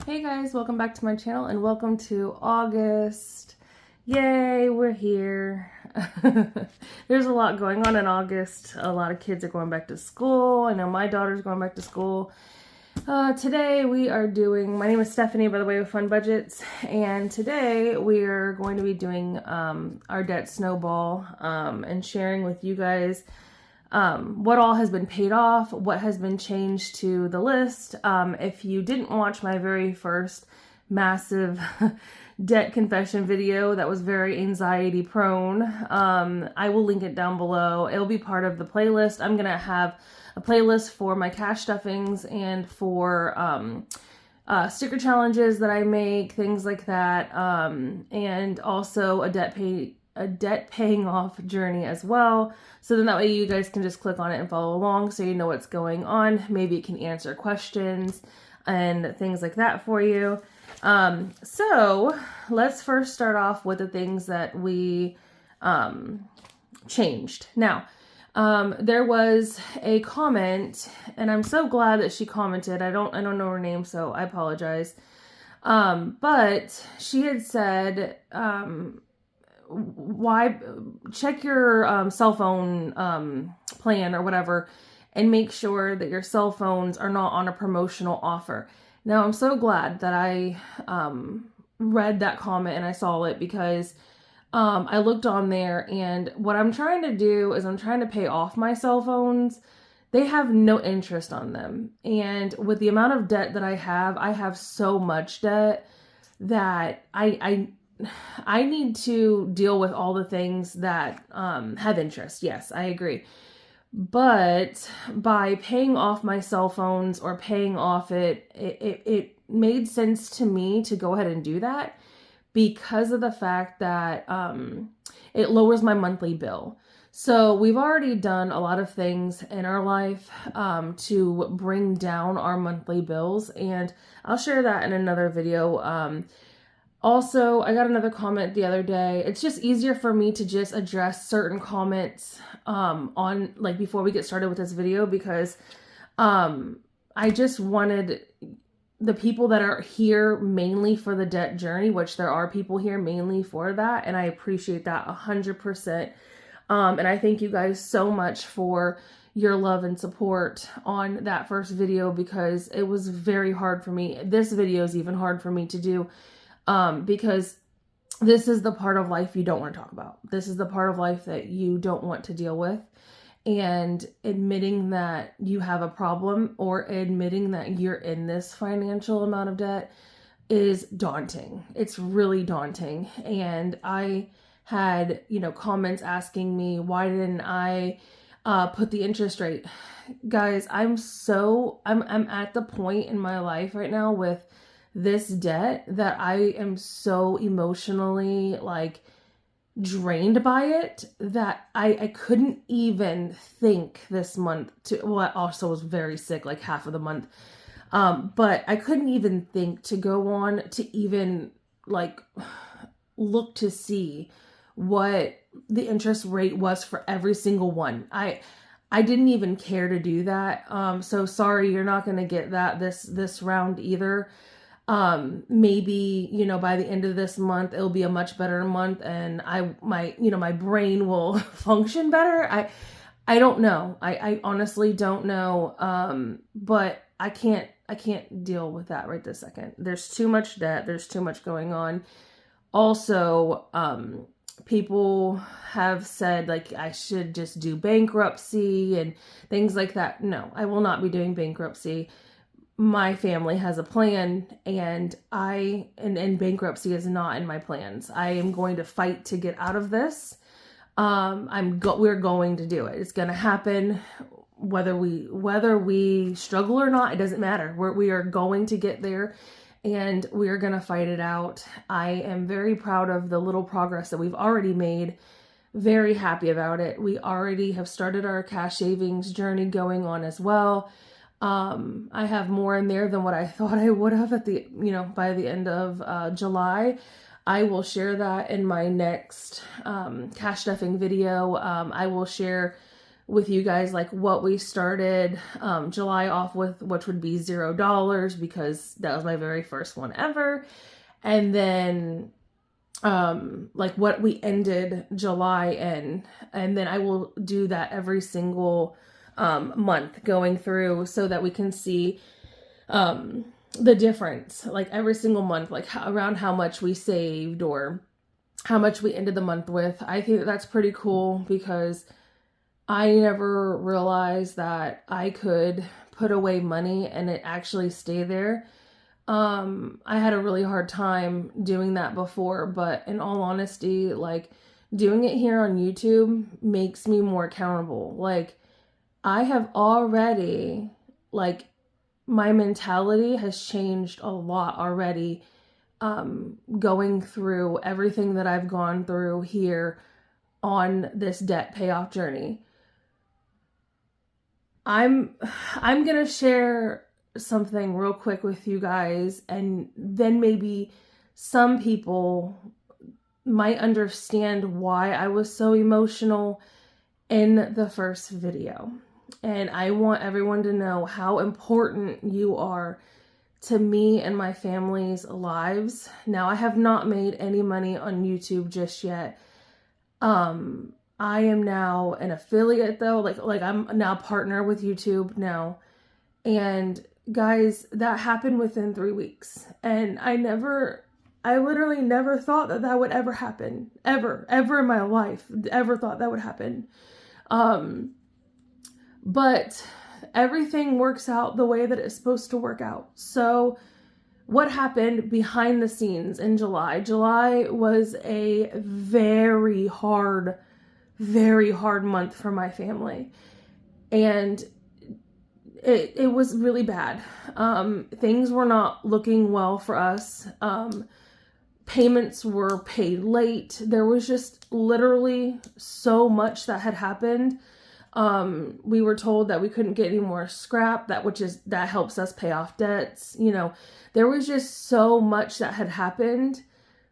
Hey guys, welcome back to my channel and welcome to August. Yay, we're here. There's a lot going on in August. A lot of kids are going back to school. I know my daughter's going back to school. Today we are doing, my name is Stephanie, by the way, with Fun Budgets, and today we are going to be doing our debt snowball and sharing with you guys what all has been paid off, what has been changed to the list. If you didn't watch my very first massive debt confession video that was very anxiety prone, I will link it down below. It'll be part of the playlist. I'm going to have a playlist for my cash stuffings and for sticker challenges that I make, things like that, and also a debt paying off journey as well. So then that way you guys can just click on it and follow along so you know what's going on. Maybe it can answer questions and things like that for you. So let's first start off with the things that we changed. Now, there was a comment, and I'm so glad that she commented. I don't know her name, so I apologize. But she had said, why check your cell phone plan or whatever and make sure that your cell phones are not on a promotional offer. Now, I'm so glad that I read that comment and I saw it, because I looked on there, and what I'm trying to do is I'm trying to pay off my cell phones. They have no interest on them. And with the amount of debt that I have so much debt that I need to deal with all the things that have interest. Yes, I agree. But by paying off my cell phones or paying off it made sense to me to go ahead and do that, because of the fact that it lowers my monthly bill. So we've already done a lot of things in our life to bring down our monthly bills, and I'll share that in another video. Also, I got another comment the other day. It's just easier for me to just address certain comments on, like, before we get started with this video, because I just wanted the people that are here mainly for the debt journey, which there are people here mainly for that, and I appreciate that 100%. And I thank you guys so much for your love and support on that first video, because it was very hard for me. This video is even hard for me to do. Because this is the part of life you don't want to talk about. This is the part of life that you don't want to deal with. And admitting that you have a problem or admitting that you're in this financial amount of debt is daunting. It's really daunting. And I had, comments asking me, why didn't I put the interest rate? Guys, I'm at the point in my life right now with this debt that I am so emotionally drained by it that I couldn't even think this month I also was very sick like half of the month. But I couldn't even think to go on to even look to see what the interest rate was for every single one. I didn't even care to do that. So sorry, you're not going to get that this round either. Maybe, by the end of this month, it'll be a much better month, and my brain will function better. I don't know. I honestly don't know. But I can't deal with that right this second. There's too much debt. There's too much going on. Also, people have said I should just do bankruptcy and things like that. No, I will not be doing bankruptcy. My family has a plan, and bankruptcy is not in my plans. I am going to fight to get out of this. We're going to do it. It's going to happen, whether we struggle or not. It doesn't matter. We are going to get there, and we are going to fight it out. I am very proud of the little progress that we've already made. Very happy about it. We already have started our cash savings journey going on as well. I have more in there than what I thought I would have by the end of July. I will share that in my next cash stuffing video. I will share with you guys, like what we started July off with, which would be $0 because that was my very first one ever. And then like what we ended July in, and then I will do that every single month going through so that we can see the difference, like every single month, like around how much we saved or how much we ended the month with. I think that's pretty cool because I never realized that I could put away money and it actually stay there. I had a really hard time doing that before, but in all honesty, like doing it here on YouTube makes me more accountable. Like I have already, like my mentality has changed a lot already, going through everything that I've gone through here on this debt payoff journey. I'm gonna share something real quick with you guys, and then maybe some people might understand why I was so emotional in the first video. And I want everyone to know how important you are to me and my family's lives. Now, I have not made any money on YouTube just yet. I am now an affiliate though, like I'm now a partner with YouTube now. And guys, that happened within 3 weeks. And I literally never thought that that would ever happen. Ever in my life, ever thought that would happen. But everything works out the way that it's supposed to work out. So what happened behind the scenes in July? July was a very hard month for my family. And it was really bad. Things were not looking well for us. Payments were paid late. There was just literally so much that had happened. We were told that we couldn't get any more scrap, that helps us pay off debts. You know, there was just so much that had happened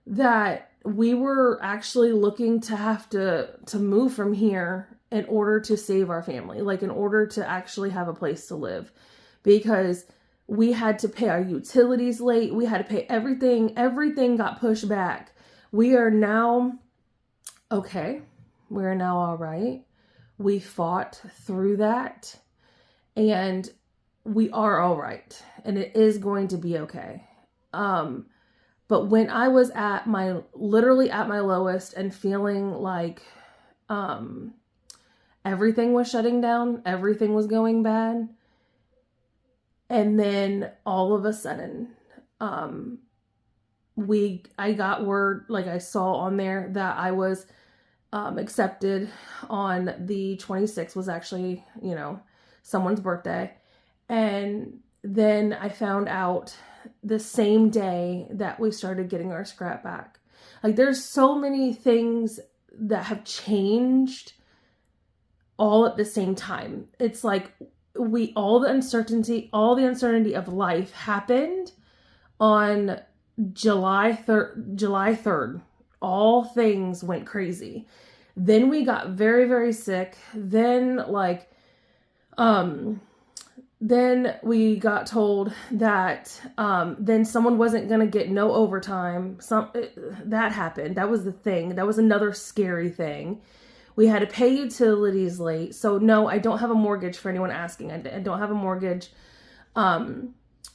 that we were actually looking to have to move from here in order to save our family, like in order to actually have a place to live, because we had to pay our utilities late. We had to pay everything. Everything got pushed back. We are now okay. We're now all right. We fought through that and we are all right. And it is going to be okay. But when I was literally at my lowest and feeling like, everything was shutting down, everything was going bad. And then all of a sudden, I got word, like I saw on there that I was accepted on the 26th, was actually, someone's birthday. And then I found out the same day that we started getting our scrap back. Like there's so many things that have changed all at the same time. It's like all the uncertainty of life happened on July 3rd. All things went crazy. Then we got very, very sick. Then then we got told that then someone wasn't going to get no overtime. That happened. That was the thing. That was another scary thing. We had to pay utilities late. So no, I don't have a mortgage, for anyone asking. I don't have a mortgage.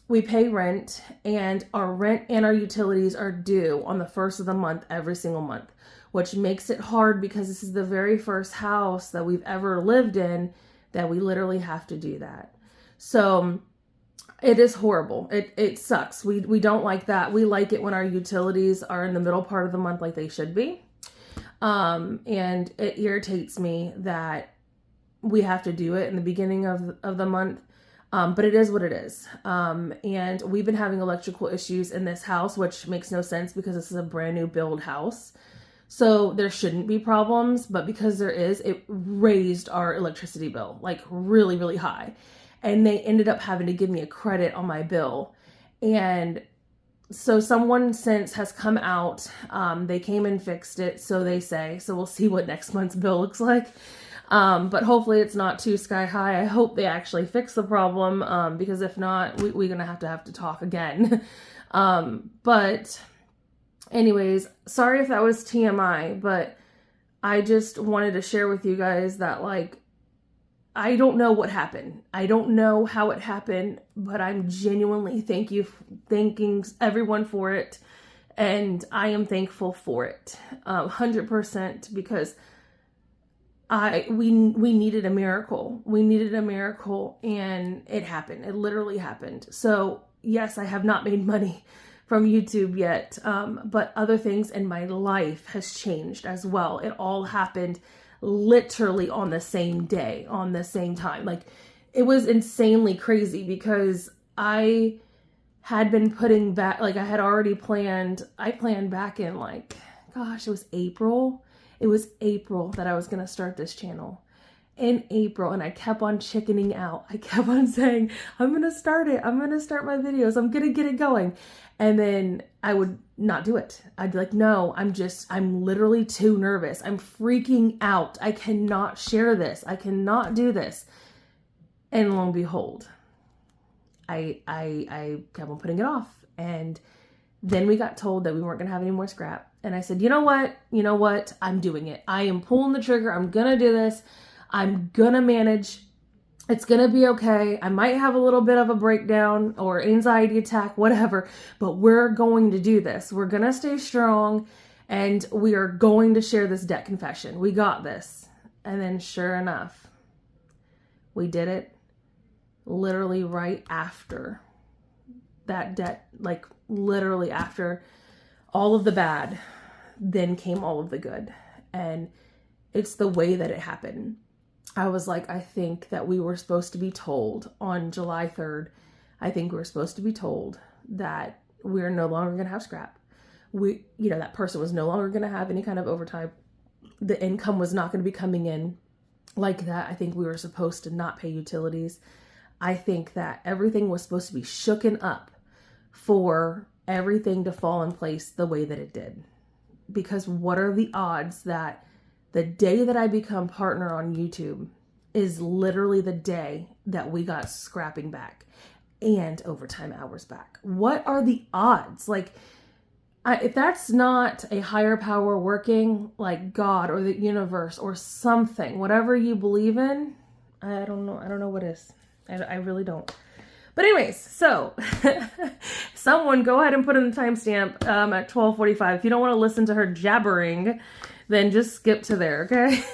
We pay rent, and our rent and our utilities are due on the first of the month every single month, which makes it hard because this is the very first house that we've ever lived in that we literally have to do that. So it is horrible. It sucks. We don't like that. We like it when our utilities are in the middle part of the month like they should be. And it irritates me that we have to do it in the beginning of the month. But it is what it is. And we've been having electrical issues in this house, which makes no sense because this is a brand new build house. So there shouldn't be problems, but because there is, it raised our electricity bill, like really, really high. And they ended up having to give me a credit on my bill. And so someone since has come out, they came and fixed it, so they say. So we'll see what next month's bill looks like. But hopefully it's not too sky high. I hope they actually fix the problem, because if not, we're going to have to talk again. But anyways, sorry if that was TMI, but I just wanted to share with you guys that, like, I don't know what happened. I don't know how it happened, but I'm genuinely thanking everyone for it. And I am thankful for it, 100%, because we needed a miracle. We needed a miracle, and it happened. It literally happened. So yes, I have not made money from YouTube yet, but other things in my life has changed as well. It all happened literally on the same day, on the same time. Like, it was insanely crazy because I had been putting back, like, I planned back in, like, gosh, it was April. It was April that I was going to start this channel. In April, and I kept on chickening out. I kept on saying, I'm going to start it. I'm going to start my videos. I'm going to get it going. And then I would not do it. I'd be like, no, I'm literally too nervous. I'm freaking out. I cannot share this. I cannot do this. And lo and behold, I kept on putting it off. And then we got told that we weren't going to have any more scrap. And I said, you know what? I'm doing it. I am pulling the trigger. I'm going to do this. I'm going to manage. It's going to be okay. I might have a little bit of a breakdown or anxiety attack, whatever, but we're going to do this. We're going to stay strong, and we are going to share this debt confession. We got this. And then sure enough, we did it literally right after that debt, like literally after all of the bad, then came all of the good. And it's the way that it happened. I was like, I think that we were supposed to be told on July 3rd, I think we were supposed to be told that we're no longer going to have scrap. That person was no longer going to have any kind of overtime. The income was not going to be coming in like that. I think we were supposed to not pay utilities. I think that everything was supposed to be shooken up for everything to fall in place the way that it did. Because what are the odds that the day that I become partner on YouTube is literally the day that we got scrapping back and overtime hours back? What are the odds? Like, if that's not a higher power working, like God or the universe or something, whatever you believe in, I don't know what is. I really don't. But anyways, so someone go ahead and put in the timestamp at 12:45. If you don't want to listen to her jabbering, then just skip to there, okay?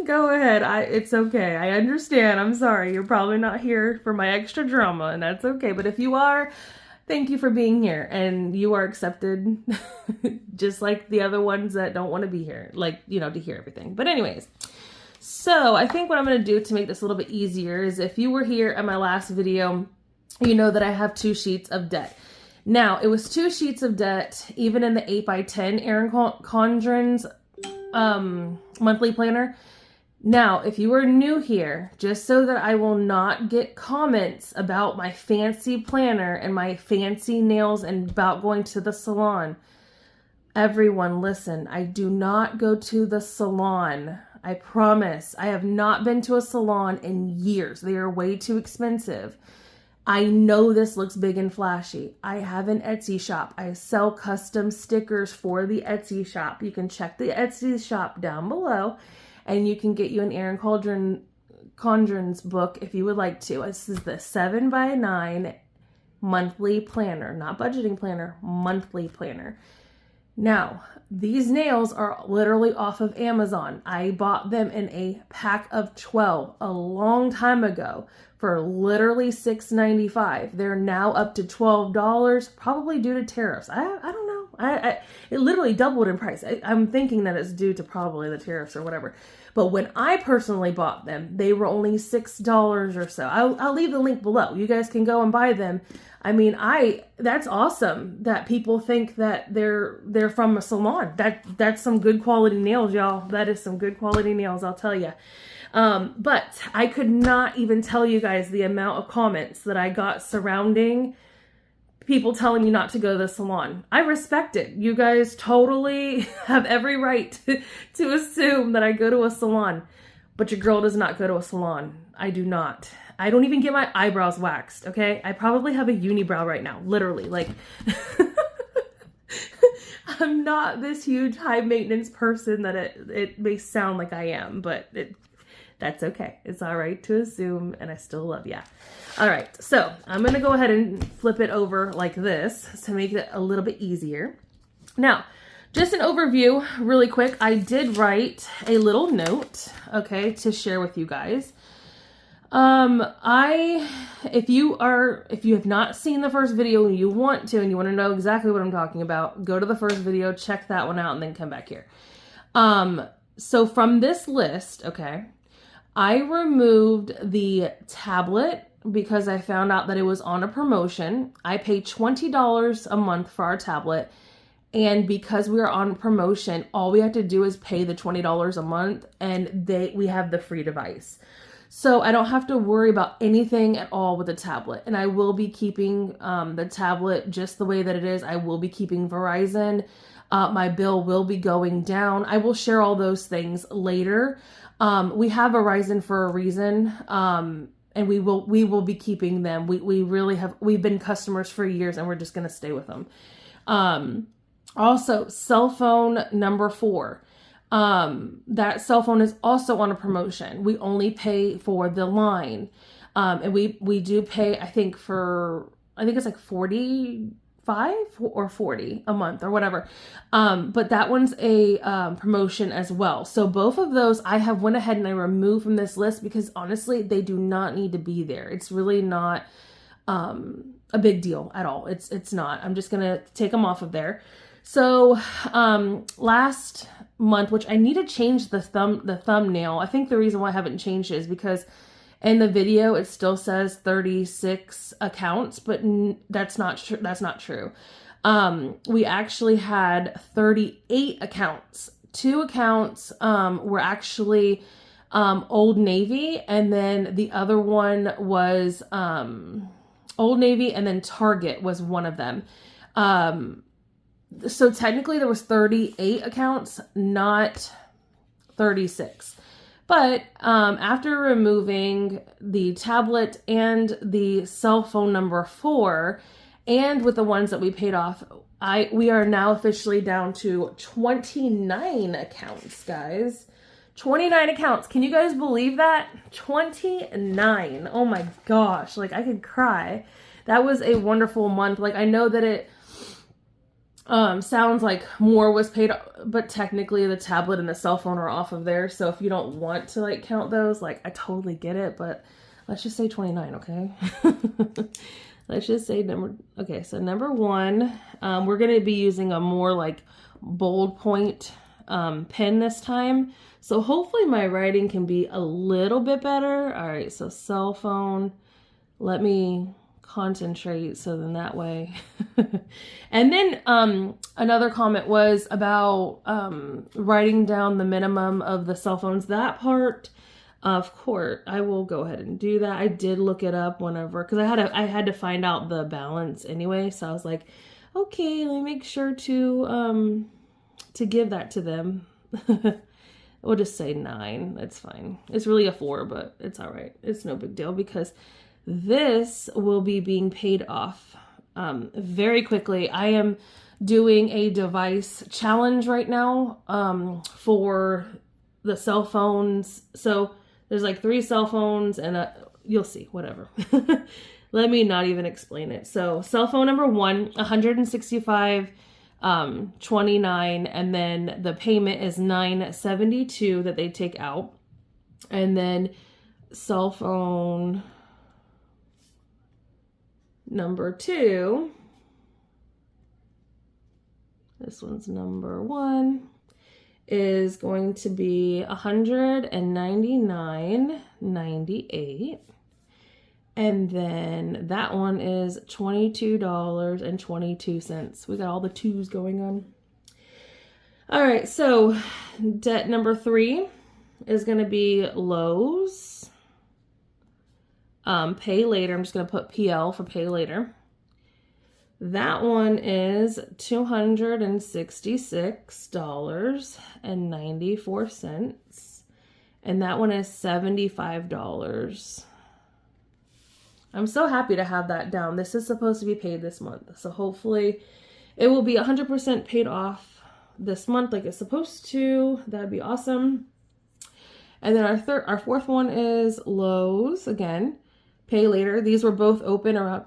Go ahead. It's okay. I understand. I'm sorry. You're probably not here for my extra drama, and that's okay. But if you are, thank you for being here, and you are accepted just like the other ones that don't want to be here, like, to hear everything. But anyways, so I think what I'm going to do to make this a little bit easier is, if you were here at my last video, you know that I have 2 sheets of debt. Now, it was 2 sheets of debt, even in the 8x10 Erin Condren's monthly planner. Now, if you are new here, just so that I will not get comments about my fancy planner and my fancy nails and about going to the salon, everyone listen, I do not go to the salon. I promise. I have not been to a salon in years. They are way too expensive. I know this looks big and flashy. I have an Etsy shop. I sell custom stickers for the Etsy shop. You can check the Etsy shop down below, and you can get you an Erin Condren's book if you would like to. This is the 7x9 monthly planner, not budgeting planner, monthly planner. Now, these nails are literally off of Amazon. I bought them in a pack of 12 a long time ago for literally $6.95. They're now up to $12, probably due to tariffs. I don't know. It literally doubled in price. I'm thinking that it's due to probably the tariffs or whatever. But when I personally bought them, they were only $6 or so. I'll leave the link below. You guys can go and buy them. I mean, that's awesome that people think that they're from a salon. That's some good quality nails, y'all. That is some good quality nails, I'll tell you. But I could not even tell you guys the amount of comments that I got surrounding people telling me not to go to the salon. I respect it. You guys totally have every right to assume that I go to a salon, but your girl does not go to a salon. I do not. I don't even get my eyebrows waxed, okay? I probably have a unibrow right now, literally. Like, I'm not this huge high maintenance person that it may sound like I am, but that's okay. It's all right to assume, and I still love ya. All right, so I'm gonna go ahead and flip it over like this to make it a little bit easier. Now, just an overview really quick. I did write a little note, okay, to share with you guys. If you have not seen the first video and you want to know exactly what I'm talking about, go to the first video, check that one out, and then come back here. So from this list, okay, I removed the tablet because I found out that it was on a promotion. I pay $20 a month for our tablet. And because we are on promotion, all we have to do is pay the $20 a month and we have the free device. So I don't have to worry about anything at all with the tablet. And I will be keeping the tablet just the way that it is. I will be keeping Verizon. My bill will be going down. I will share all those things later. We have Verizon for a reason. And we will be keeping them. We've been customers for years and we're just going to stay with them. Also, cell phone number 4. That cell phone is also on a promotion. We only pay for the line. And we do pay, I think it's like 45 or 40 a month or whatever. But that one's a promotion as well. So both of those I have went ahead and I removed from this list because honestly, they do not need to be there. It's really not a big deal at all. It's not. I'm just gonna take them off of there. So last month, which I need to change the thumbnail. I think the reason why I haven't changed it is because in the video it still says 36 accounts, but that's not true. That's not true. We actually had 38 accounts. 2 accounts were actually Old Navy, and then the other one was Old Navy, and then Target was one of them. So technically there was 38 accounts, not 36. But after removing the tablet and the cell phone number 4, and with the ones that we paid off, we are now officially down to 29 accounts, guys. 29 accounts. Can you guys believe that? 29. Oh my gosh. Like, I could cry. That was a wonderful month. Like, I know that it sounds like more was paid, but technically the tablet and the cell phone are off of there. So if you don't want to like count those, like, I totally get it, but let's just say 29, okay? Let's just say okay, so number 1, we're going to be using a more like bold point pen this time. So hopefully my writing can be a little bit better. All right, so cell phone, let me concentrate so then that way. And then another comment was about writing down the minimum of the cell phones. That part, of course, I will go ahead and do that. I did look it up whenever, because I had to find out the balance anyway. So I was like, okay, let me make sure to give that to them. We'll just say 9. That's fine. It's really a 4, but it's all right. It's no big deal because this will be being paid off very quickly. I am doing a device challenge right now for the cell phones. So there's like 3 cell phones and you'll see, whatever. Let me not even explain it. So cell phone number 1, $165, 29, and then the payment is $972 that they take out. And then cell phone number 2, this one's number 1, is going to be $199.98. And then that one is $22.22. We got all the 2s going on. All right, so debt number 3 is going to be Lowe's. Pay later. I'm just going to put PL for pay later. That one is $266.94. And that one is $75. I'm so happy to have that down. This is supposed to be paid this month. So hopefully it will be 100% paid off this month like it's supposed to. That'd be awesome. And then our fourth one is Lowe's again. Pay later. These were both open around,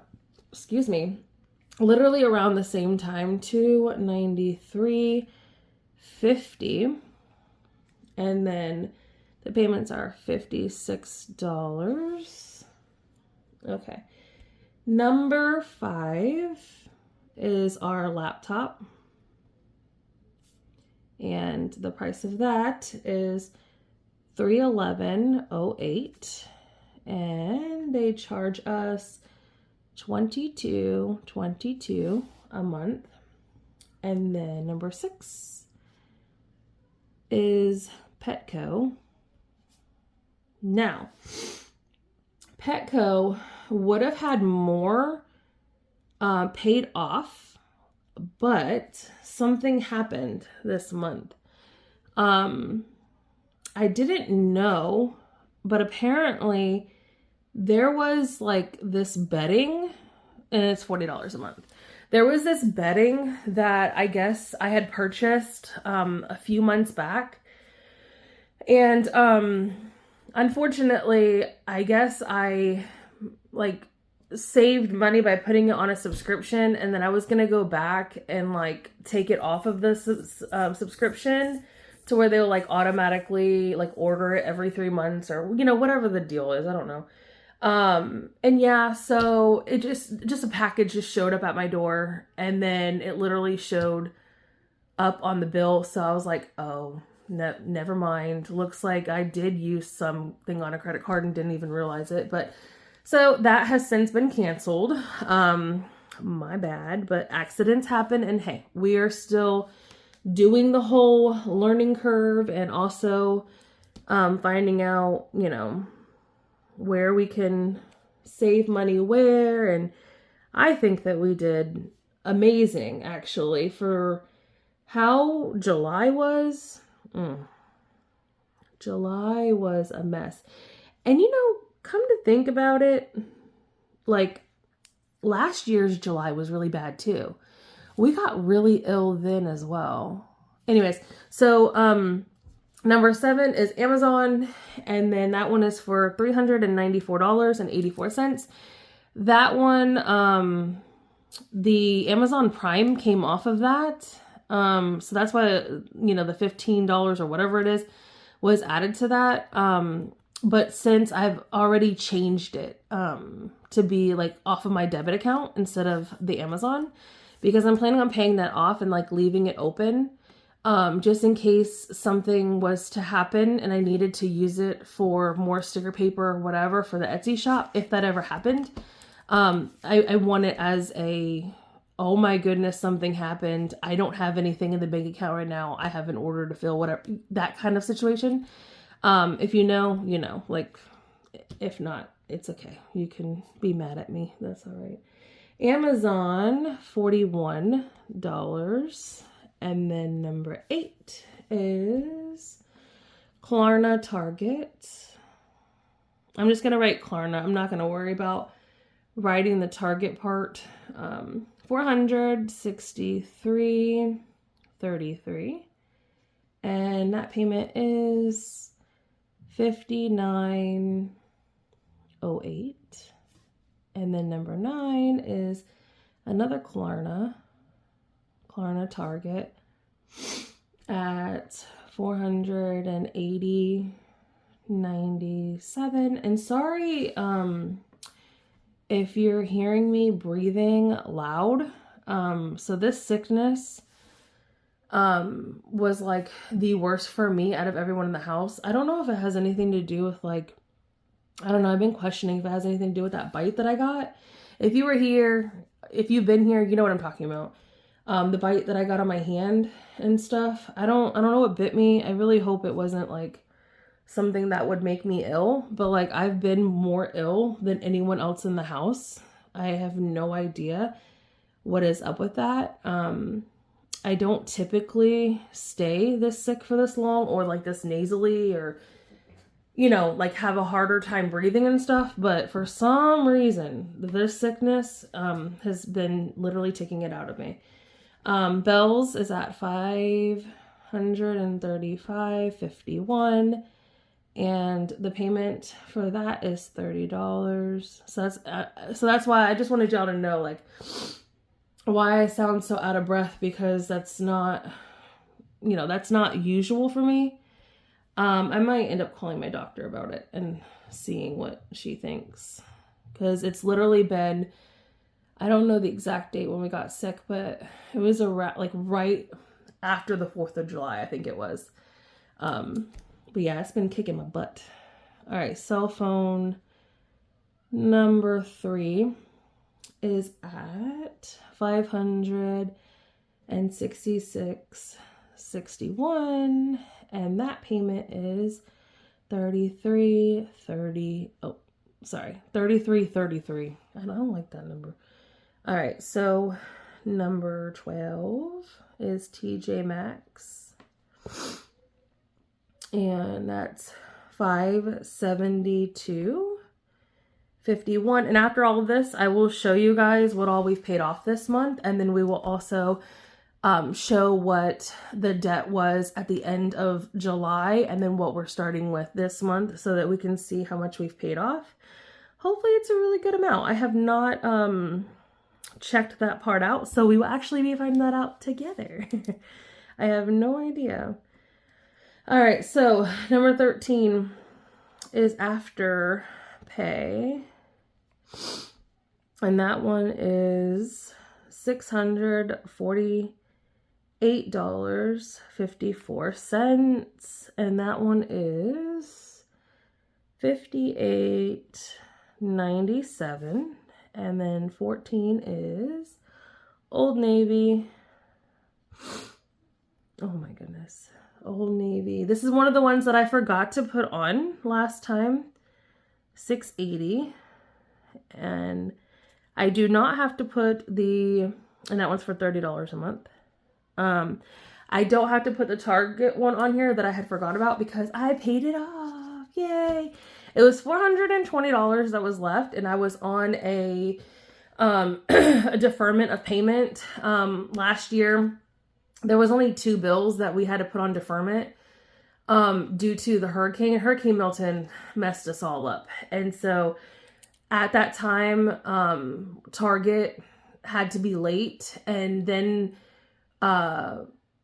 literally around the same time, $293.50. And then the payments are $56. Okay. Number 5 is our laptop. And the price of that is $311.08. And they charge us $22.22 a month. And then number 6 is Petco. Now, Petco would have had more paid off, but something happened this month. I didn't know, but apparently there was like this betting, and it's $40 a month. There was this betting that I guess I had purchased a few months back. And unfortunately, I guess I like saved money by putting it on a subscription, and then I was gonna go back and like take it off of this subscription to where they'll like automatically like order it every 3 months, or you know, whatever the deal is. I don't know. And yeah, so it just a package just showed up at my door, and then it literally showed up on the bill. So I was like, oh, no, never mind. Looks like I did use something on a credit card and didn't even realize it. But so that has since been canceled. My bad, but accidents happen, and hey, we are still doing the whole learning curve and also finding out, you know, where we can save money where. And I think that we did amazing actually for how July was. July was a mess. And you know, come to think about it, like last year's July was really bad too. We got really ill then as well. Anyways, so number 7 is Amazon, and then that one is for $394.84. That one, the Amazon Prime came off of that. So that's why, you know, the $15 or whatever it is was added to that. But since I've already changed it to be like off of my debit account instead of the Amazon, because I'm planning on paying that off and like leaving it open just in case something was to happen and I needed to use it for more sticker paper or whatever for the Etsy shop, if that ever happened. I want it as a, oh my goodness, something happened, I don't have anything in the bank account right now, I have an order to fill, whatever, that kind of situation. If you know, you know, like, if not, it's okay. You can be mad at me. That's all right. Amazon, $41. And then number 8 is Klarna Target. I'm just going to write Klarna. I'm not going to worry about writing the Target part. $463.33. And that payment is $59.08. And then number 9 is another Klarna Target at $480.97. And sorry if you're hearing me breathing loud. So this sickness was like the worst for me out of everyone in the house. I don't know if it has anything to do with like, I don't know, I've been questioning if it has anything to do with that bite that I got. If you were here, if you've been here, you know what I'm talking about. The bite that I got on my hand and stuff. I don't know what bit me. I really hope it wasn't like something that would make me ill, but like I've been more ill than anyone else in the house. I have no idea what is up with that. I don't typically stay this sick for this long or like this nasally or, you know, like have a harder time breathing and stuff. But for some reason, this sickness has been literally taking it out of me. Bells is at $535.51. And the payment for that is $30. So that's why I just wanted y'all to know, like, why I sound so out of breath, because that's not, you know, that's not usual for me. I might end up calling my doctor about it and seeing what she thinks, because it's literally been, I don't know the exact date when we got sick, but it was like right after the 4th of July, I think it was. But yeah, it's been kicking my butt. All right, cell phone number 3 is at $566.61, and that payment is $33.33. I don't like that number. All right, so number 12 is TJ Maxx, and that's $572.51. And after all of this, I will show you guys what all we've paid off this month, and then we will also show what the debt was at the end of July, and then what we're starting with this month, so that we can see how much we've paid off. Hopefully it's a really good amount. I have not checked that part out, so we will actually be finding that out together. I have no idea. All right, so number 13 is After Pay, and that one is $648.54, and that one is $58.97, and then 14 is Old Navy. Oh my goodness, Old Navy. This is one of the ones that I forgot to put on last time. $680, and I do not have to put and that one's for $30 a month. I don't have to put the Target one on here that I had forgot about, because I paid it off. Yay! It was $420 that was left, and I was on a a deferment of payment. Last year there was only 2 bills that we had to put on deferment due to the hurricane. Hurricane Milton messed us all up. And so at that time, Target had to be late, and then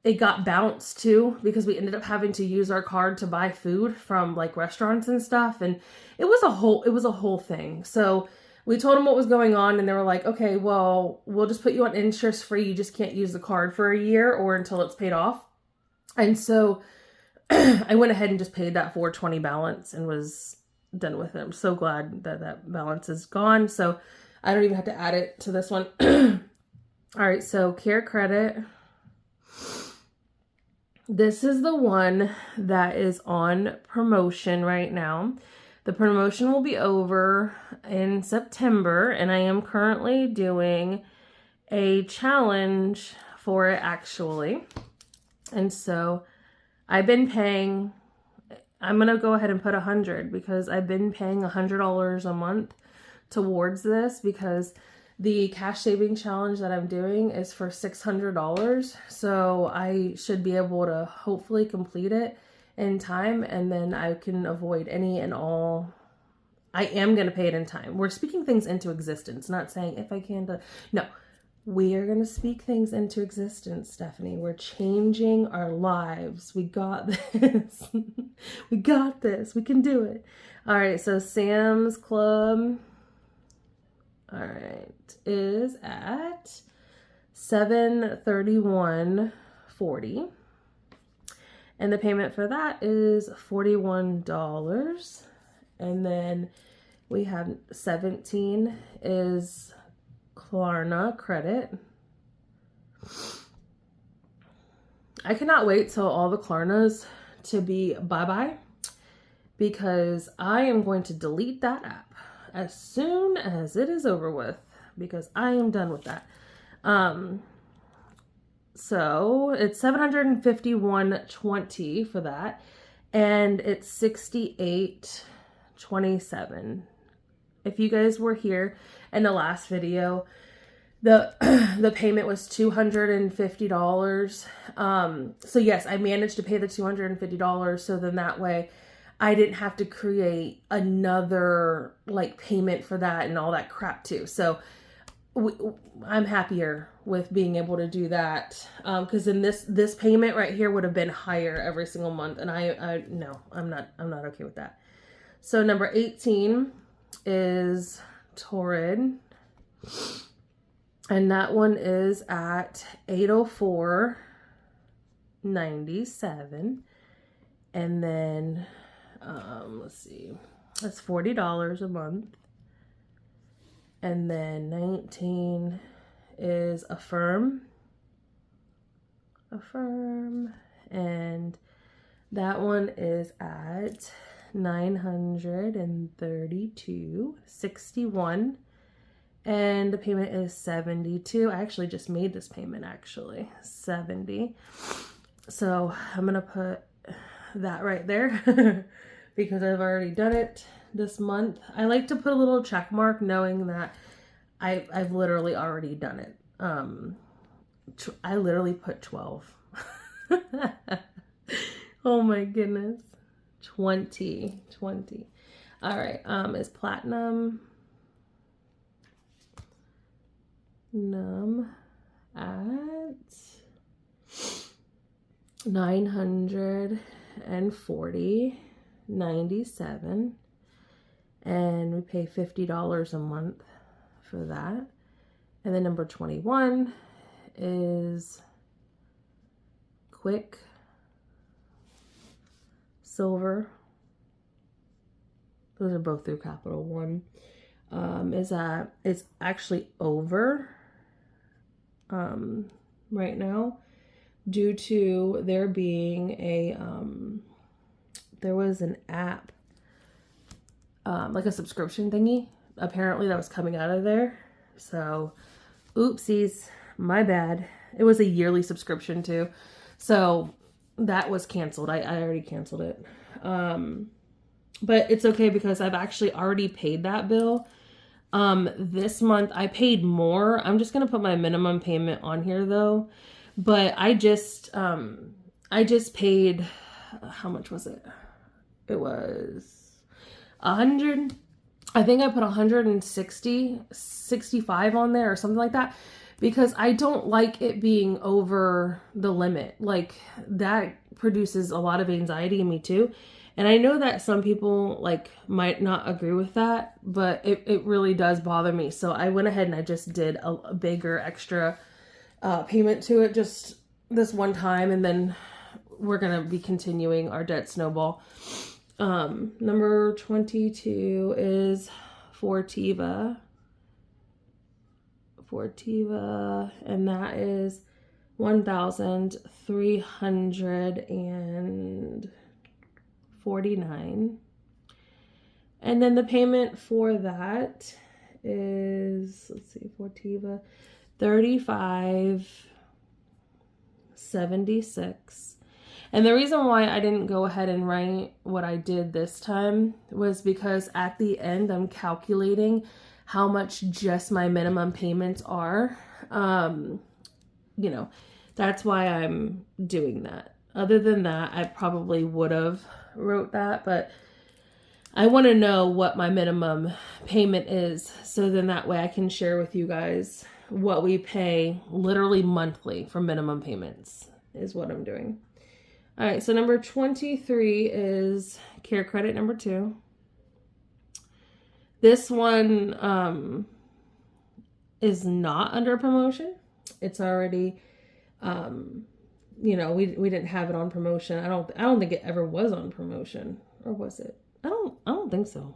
it got bounced too, because we ended up having to use our card to buy food from like restaurants and stuff. And it was a whole thing. So we told them what was going on, and they were like, okay, well, we'll just put you on interest free. You just can't use the card for a year or until it's paid off. And so I went ahead and just paid that $420 balance and was done with it. I'm so glad that that balance is gone, so I don't even have to add it to this one. All right, so Care Credit. This is the one that is on promotion right now. The promotion will be over in September, and I am currently doing a challenge for it, actually. And so I've been paying, I'm going to go ahead and put 100, because I've been paying $100 a month towards this, because the cash saving challenge that I'm doing is for $600. So I should be able to hopefully complete it in time, and then I can avoid any and all. I am going to pay it in time. We're speaking things into existence, not saying if I can. No, we are going to speak things into existence, Stephanie. We're changing our lives. We got this. We got this. We can do it. All right, so Sam's Club, all right, is at $731.40. And the payment for that is $41. And then we have 17 is Klarna credit. I cannot wait till all the Klarnas to be bye-bye, because I am going to delete that app as soon as it is over with, because I am done with that. So it's $751.20 for that, and it's $68.27. If you guys were here in the last video, the payment was $250. So yes, I managed to pay the $250. So then that way I didn't have to create another like payment for that and all that crap too. So I'm happier with being able to do that. Cause then this payment right here would have been higher every single month. And no, I'm not okay with that. So number 18 is Torrid. And that one is at $804.97. And then, let's see, that's $40 a month. And then 19 is Affirm. And that one is at $932.61. And the payment is $72. I actually just made this payment, actually. $70. So I'm going to put that right there because I've already done it this month. I like to put a little check mark knowing that I've literally already done it. I literally put 12. Oh my goodness. 20. All right. Is Platinum at $940.97, and we pay $50 a month for that. And then number 21 is Quick Silver. Those are both through Capital One. It's actually over right now due to there being a there was an app like a subscription thingy apparently that was coming out of there. So oopsies, my bad. It was a yearly subscription too, so that was canceled. I already canceled it, but it's okay because I've actually already paid that bill. This month I paid more. I'm just gonna put my minimum payment on here though. But I just paid, how much was it? It was 100. I think I put 165 on there or something like that because I don't like it being over the limit. Like that produces a lot of anxiety in me too. And I know that some people like might not agree with that, but it really does bother me. So I went ahead and I just did a bigger extra payment to it just this one time. And then we're going to be continuing our debt snowball. Number 22 is Fortiva. And that is $1,349. And then the payment for that is, let's see, Fortiva, $35.76. And the reason why I didn't go ahead and write what I did this time was because at the end I'm calculating how much just my minimum payments are. You know, that's why I'm doing that. Other than that, I probably would have wrote that, but I want to know what my minimum payment is, so then that way I can share with you guys what we pay literally monthly for minimum payments is what I'm doing. All right, so number 23 is Care Credit number 2. This one is not under promotion. It's already, you know, we didn't have it on promotion. I don't think it ever was on promotion, or was it? I don't think so.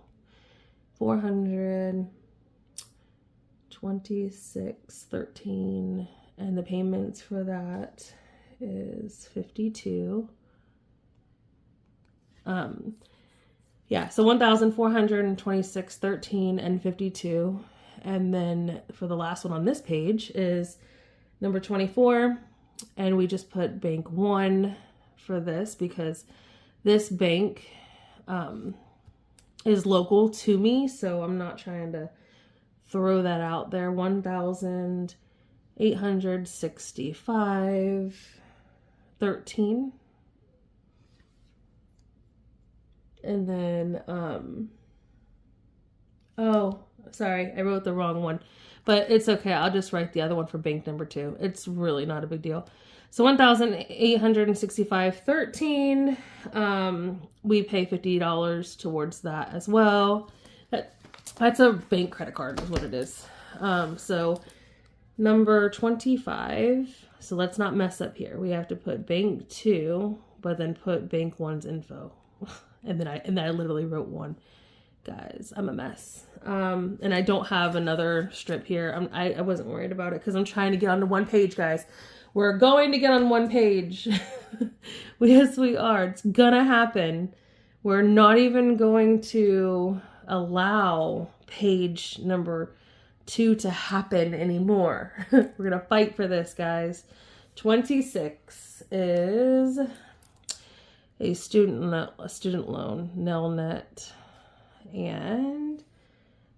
$426.13, and the payments for that is $52. Yeah, so $1,426.13 and $52. And then for the last one on this page is number 24, and we just put bank 1 for this because this bank is local to me, so I'm not trying to throw that out there. 1,865.13. And then oh, sorry, I wrote the wrong one, but it's okay. I'll just write the other one for bank number 2. It's really not a big deal. So 1,865.13. We pay $50 towards that as well. That's a bank credit card is what it is. So number 25. So let's not mess up here. We have to put bank 2, but then put bank 1's info. And then I literally wrote 1. Guys, I'm a mess. And I don't have another strip here. I wasn't worried about it because I'm trying to get onto one page, guys. We're going to get on one page. Yes, we are. It's gonna happen. We're not even going to allow page number 2 to happen anymore. We're gonna fight for this, guys. 26 is a student loan, Nelnet, and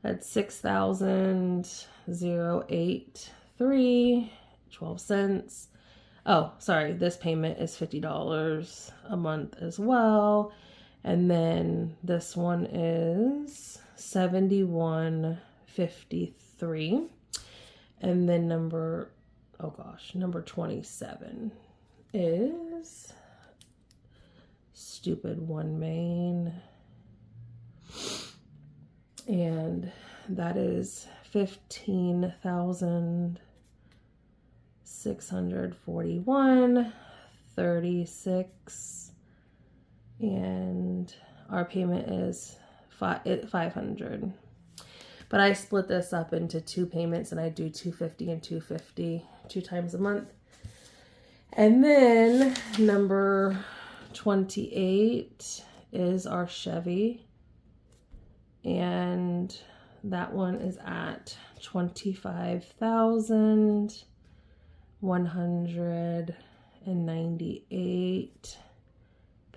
that's $6,083.12. Oh, sorry, this payment is $50 a month as well. And then this one is $71.53. And then number 27 is stupid One Main. And that is $15,641.36, and our payment is $500. But I split this up into 2 payments, and I do $250 and $250 2 times a month. And then number 28 is our Chevy, and that one is at $25,198.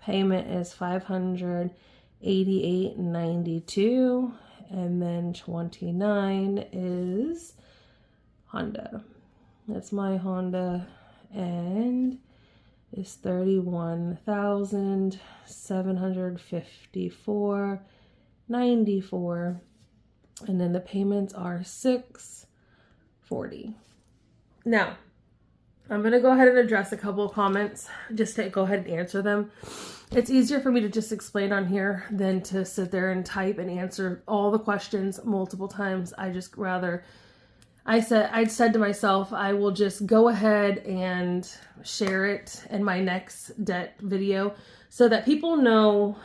Payment is $588.92. And then 29 is Honda. That's my Honda, and it's $31,754.94. And then the payments are $640. Now, I'm going to go ahead and address a couple of comments, just to go ahead and answer them. It's easier for me to just explain on here than to sit there and type and answer all the questions multiple times. I said to myself, I will just go ahead and share it in my next debt video so that people know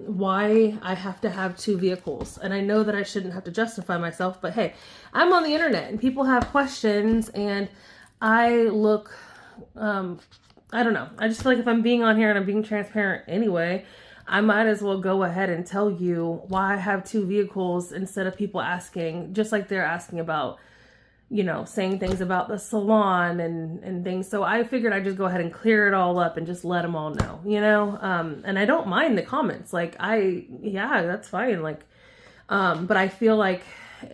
why I have to have 2 vehicles. And I know that I shouldn't have to justify myself, but hey, I'm on the internet and people have questions, and I look, I don't know. I just feel like if I'm being on here and I'm being transparent anyway, I might as well go ahead and tell you why I have 2 vehicles instead of people asking, just like they're asking about, you know, saying things about the salon and things. So I figured I'd just go ahead and clear it all up and just let them all know, you know? And I don't mind the comments. Like, yeah, that's fine. Like, but I feel like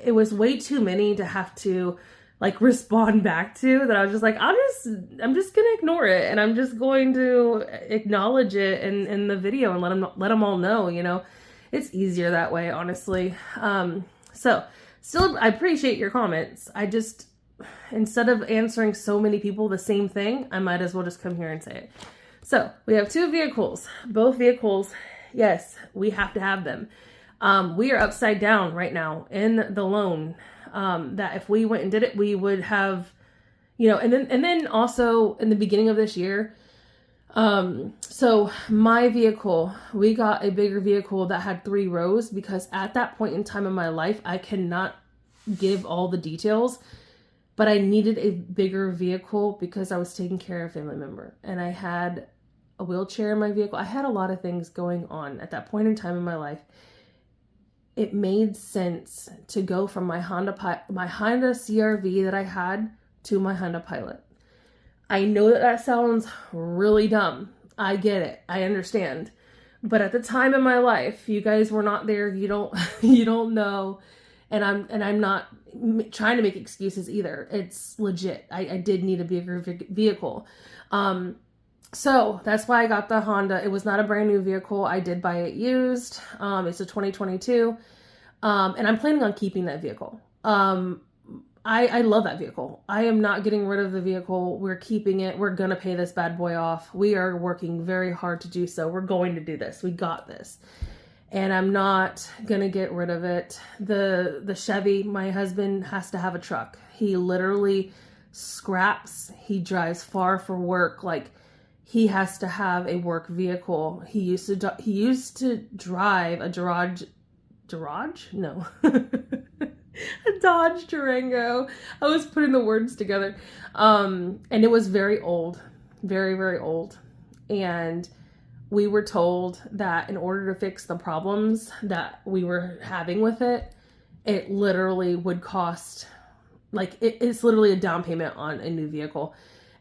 it was way too many to have to like respond back to, that I was just like, I'm just gonna ignore it, and I'm just going to acknowledge it in the video and let them all know, you know? It's easier that way, honestly. So still, I appreciate your comments. I just, instead of answering so many people the same thing, I might as well just come here and say it. So we have 2 vehicles. Both vehicles, yes, we have to have them. We are upside down right now in the loan. That if we went and did it, we would have, you know, and then also in the beginning of this year, so my vehicle, we got a bigger vehicle that had 3 rows, because at that point in time in my life, I cannot give all the details, but I needed a bigger vehicle because I was taking care of a family member, and I had a wheelchair in my vehicle. I had a lot of things going on at that point in time in my life. It made sense to go from my Honda CRV that I had to my Honda Pilot. I know that that sounds really dumb. I get it. I understand. But at the time in my life, you guys were not there. You don't you don't know. And I'm not trying to make excuses either. It's legit. I did need a bigger vehicle. So that's why I got the Honda. It was not a brand new vehicle. I did buy it used. It's a 2022. And I'm planning on keeping that vehicle. I love that vehicle. I am not getting rid of the vehicle. We're keeping it. We're going to pay this bad boy off. We are working very hard to do so. We're going to do this. We got this. And I'm not going to get rid of it. The Chevy, my husband has to have a truck. He literally scraps. He drives far for work. Like, he has to have a work vehicle. He used to drive a No. A Dodge Durango. I was putting the words together. And it was very old. Very, very old. And we were told that in order to fix the problems that we were having with it, it literally would cost, like, it's literally a down payment on a new vehicle.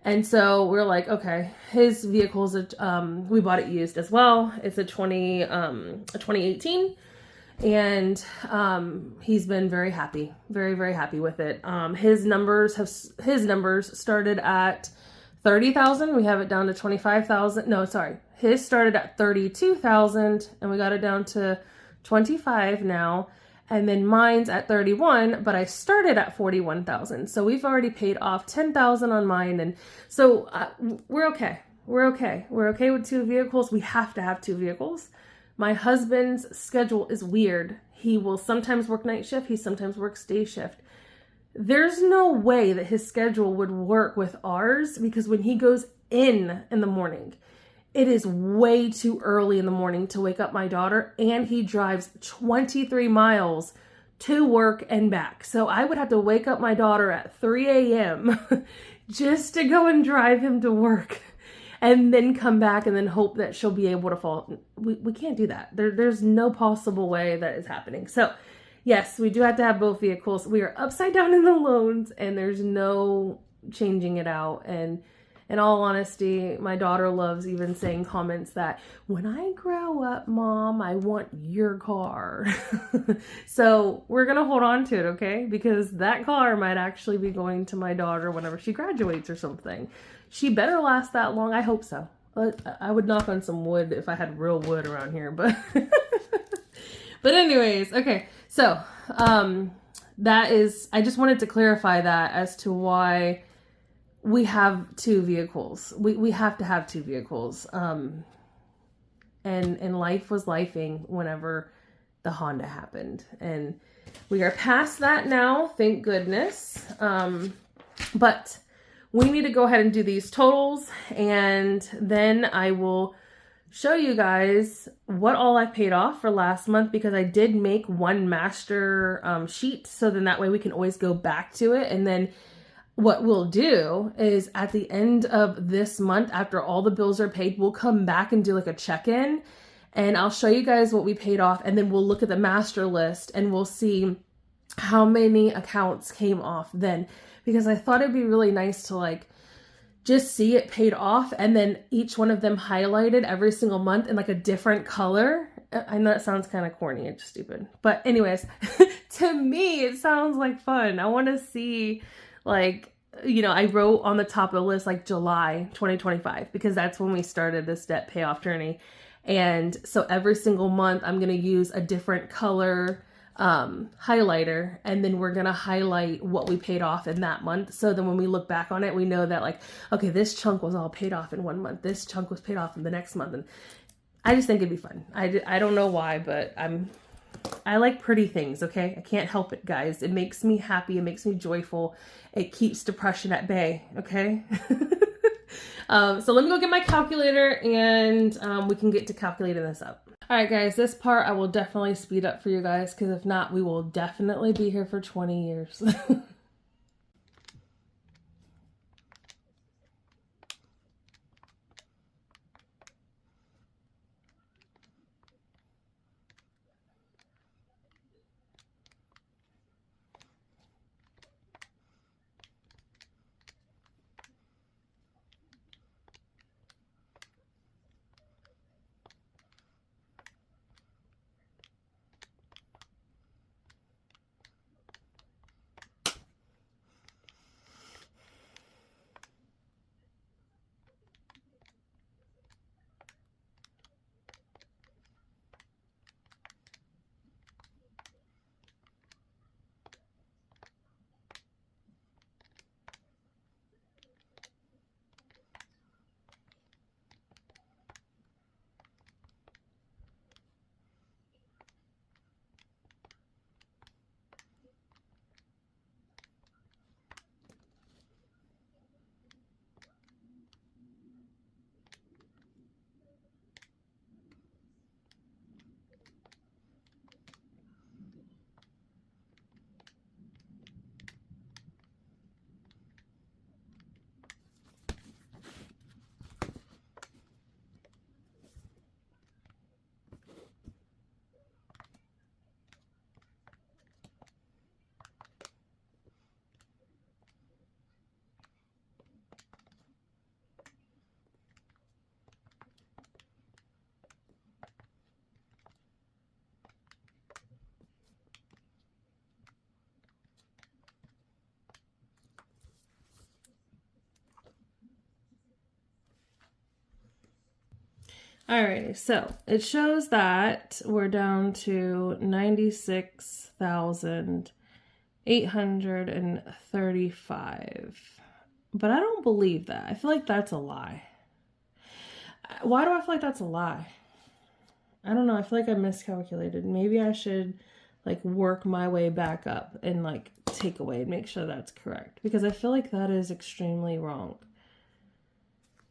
And so we're like, okay, his vehicle's we bought it used as well. It's a 2018. And he's been very happy, very, very happy with it. His numbers started at 30,000. We have it down to 25,000. No, sorry. His started at 32,000 and we got it down to 25 now. And then mine's at 31, but I started at 41,000. So we've already paid off 10,000 on mine. And so we're okay. We're okay. We're okay with two vehicles. We have to have two vehicles. My husband's schedule is weird. He will sometimes work night shift. He sometimes works day shift. There's no way that his schedule would work with ours because when he goes in the morning, it is way too early in the morning to wake up my daughter, and he drives 23 miles to work and back. So I would have to wake up my daughter at 3 a.m. just to go and drive him to work and then come back and then hope that she'll be able to fall. We can't do that. There's no possible way that is happening. So yes, we do have to have both vehicles. We are upside down in the loans and there's no changing it out. And in all honesty, my daughter loves even saying comments that, when I grow up, Mom, I want your car. So we're going to hold on to it, okay? Because that car might actually be going to my daughter whenever she graduates or something. She better last that long. I hope so. I would knock on some wood if I had real wood around here, but but anyways, okay. So, that is, I just wanted to clarify that as to why we have two vehicles. We have to have two vehicles. And life was lifing whenever the Honda happened. And we are past that now, thank goodness. But we need to go ahead and do these totals, and then I will show you guys what all I paid off for last month, because I did make one master sheet, so then that way we can always go back to it. And then what we'll do is at the end of this month, after all the bills are paid, we'll come back and do like a check-in, and I'll show you guys what we paid off, and then we'll look at the master list and we'll see how many accounts came off then. Because I thought it'd be really nice to like just see it paid off and then each one of them highlighted every single month in like a different color. I know it sounds kind of corny and stupid, but anyways, to me, it sounds like fun. I want to see, like, you know, I wrote on the top of the list like July 2025 because that's when we started this debt payoff journey. And so every single month I'm going to use a different color highlighter, and then we're gonna highlight what we paid off in that month, so then when we look back on it, we know that, like, okay, this chunk was all paid off in one month, this chunk was paid off in the next month. And I just think it'd be fun. I don't know why, but I like pretty things, okay? I can't help it, guys. It makes me happy, it makes me joyful, it keeps depression at bay, okay? So let me go get my calculator, and we can get to calculating this up. All right, guys, this part I will definitely speed up for you guys, because if not, we will definitely be here for 20 years. Alrighty, so it shows that we're down to 96,835. But I don't believe that. I feel like that's a lie. Why do I feel like that's a lie? I don't know. I feel like I miscalculated. Maybe I should like work my way back up and like take away and make sure that's correct. Because I feel like that is extremely wrong.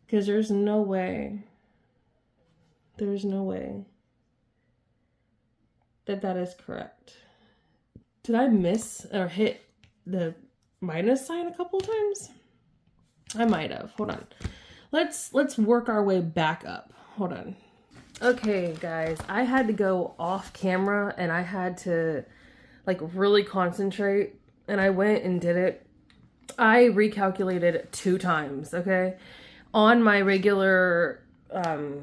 Because there's no way that that is correct. Did I miss or hit the minus sign a couple times? I might have. Hold on. Let's work our way back up. Hold on. Okay, guys, I had to go off camera and I had to like really concentrate, and I went and did it. I recalculated 2 times, okay, on my regular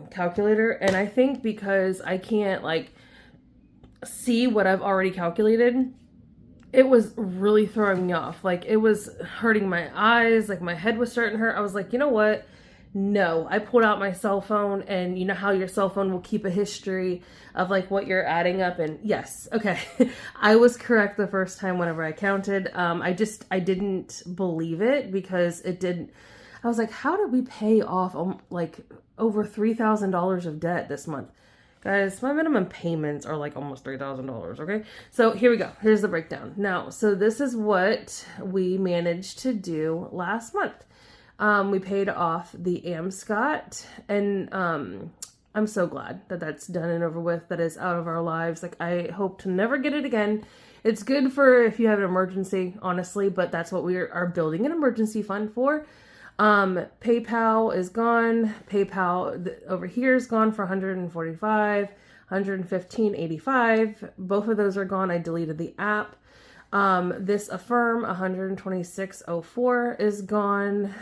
calculator, and I think because I can't like see what I've already calculated, it was really throwing me off. Like it was hurting my eyes, like my head was starting to hurt. I was like, you know what? No, I pulled out my cell phone, and you know how your cell phone will keep a history of like what you're adding up, and yes, okay, I was correct the first time whenever I counted. I didn't believe it because it didn't. I was like, how did we pay off like over $3,000 of debt this month? Guys, my minimum payments are like almost $3,000, okay? So here we go. Here's the breakdown. Now, so this is what we managed to do last month. We paid off the Amscot, and I'm so glad that that's done and over with. That is out of our lives. Like, I hope to never get it again. It's good for if you have an emergency, honestly, but that's what we are building an emergency fund for. PayPal is gone. PayPal over here is gone for $145, $115.85. Both of those are gone. I deleted the app. This Affirm $126.04 is gone.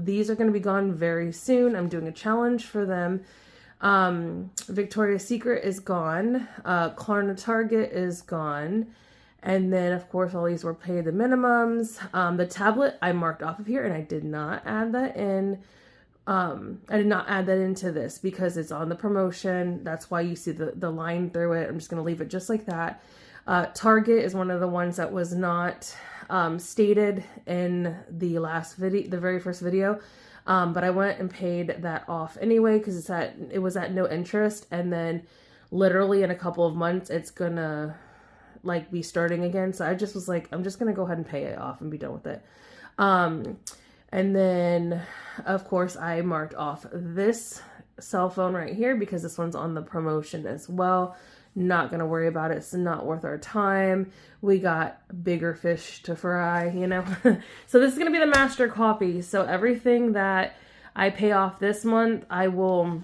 These are going to be gone very soon. I'm doing a challenge for them. Victoria's Secret is gone. Klarna Target is gone. And then, of course, all these were paid the minimums. The tablet I marked off of here, and I did not add that in. I did not add that into this because it's on the promotion. That's why you see the line through it. I'm just going to leave it just like that. Target is one of the ones that was not stated in the last video, the very first video. But I went and paid that off anyway because it was at no interest. And then literally in a couple of months, it's gonna like be starting again. So I just was like, I'm just gonna go ahead and pay it off and be done with it. And then of course I marked off this cell phone right here because this one's on the promotion as well. Not gonna worry about it. It's not worth our time. We got bigger fish to fry, you know. So this is gonna be the master copy. So everything that I pay off this month, I will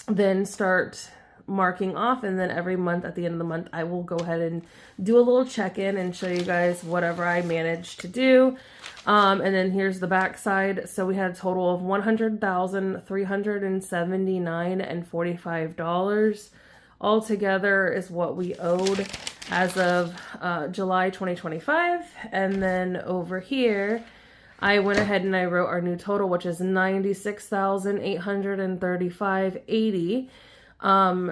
then start marking off, and then every month at the end of the month I will go ahead and do a little check-in and show you guys whatever I managed to do. And then here's the back side. So we had a total of $100,379.45 altogether is what we owed as of July 2025. And then over here I went ahead and I wrote our new total, which is $96,835.80.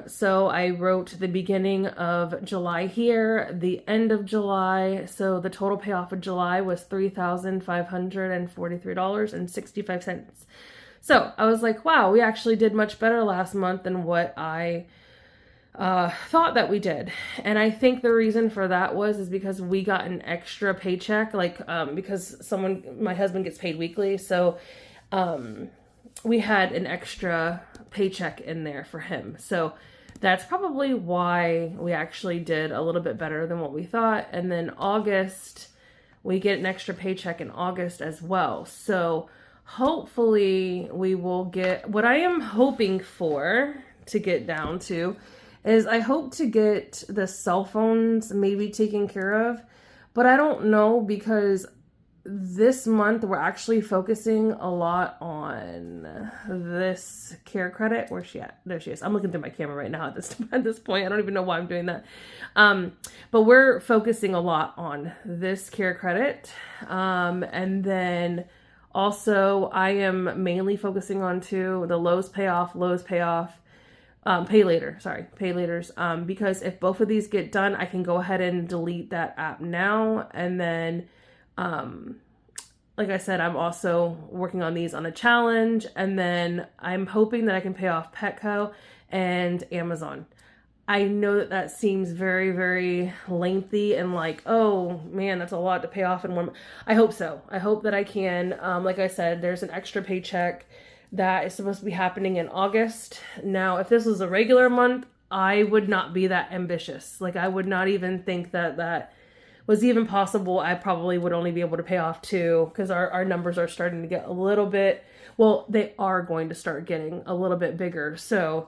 So I wrote the beginning of July here, the end of July. So the total payoff of July was $3,543.65. So I was like, wow, we actually did much better last month than what I thought that we did. And I think the reason for that is because we got an extra paycheck, like, because my husband gets paid weekly. So, we had an extra paycheck in there for him. So that's probably why we actually did a little bit better than what we thought. And then August, we get an extra paycheck in August as well. So hopefully we will get, what I am hoping for to get down to is I hope to get the cell phones maybe taken care of, but I don't know because this month we're actually focusing a lot on this care credit. Where's she at? There she is. I'm looking through my camera right now at this point. I don't even know why I'm doing that. But we're focusing a lot on this care credit. And then also I am mainly focusing on the Lowe's payoff. pay later, sorry, pay laters. Because if both of these get done, I can go ahead and delete that app now. And then, like I said, I'm also working on these on a challenge. And then I'm hoping that I can pay off Petco and Amazon. I know that that seems very, very lengthy and like, oh man, that's a lot to pay off in one. I hope so. I hope that I can. Like I said, there's an extra paycheck that is supposed to be happening in August. Now, if this was a regular month, I would not be that ambitious. Like, I would not even think that that was even possible. I probably would only be able to pay off 2 because our numbers are starting to get a little bit, well, they are going to start getting a little bit bigger. So,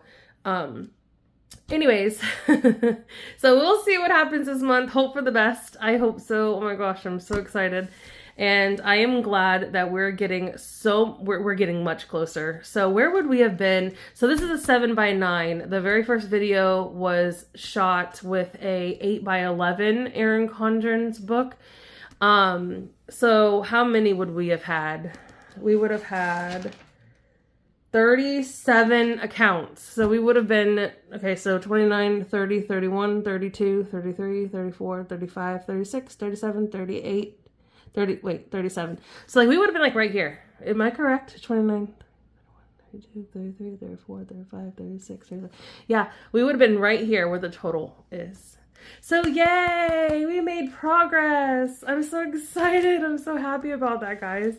anyways, so we'll see what happens this month. Hope for the best. I hope so. Oh my gosh, I'm so excited. And I am glad that we're getting we're getting much closer. So where would we have been? So this is a 7x9. The very first video was shot with a 8x11 Erin Condren's book. So how many would we have had? We would have had 37 accounts. So we would have been, okay, so 29, 30, 31, 32, 33, 34, 35, 36, 37, 38, 37. So like we would have been like right here. Am I correct? 29, 32, 33, 34, 35, 36, 37. Yeah, we would have been right here where the total is. So yay, we made progress. I'm so excited. I'm so happy about that, guys.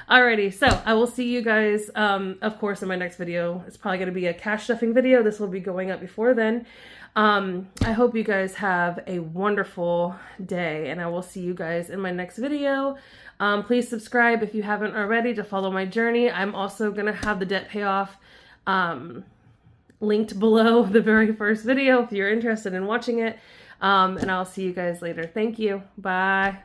Alrighty, so I will see you guys, of course, in my next video. It's probably going to be a cash stuffing video. This will be going up before then. I hope you guys have a wonderful day, and I will see you guys in my next video. Please subscribe if you haven't already to follow my journey. I'm also going to have the debt payoff linked below the very first video if you're interested in watching it. And I'll see you guys later. Thank you. Bye.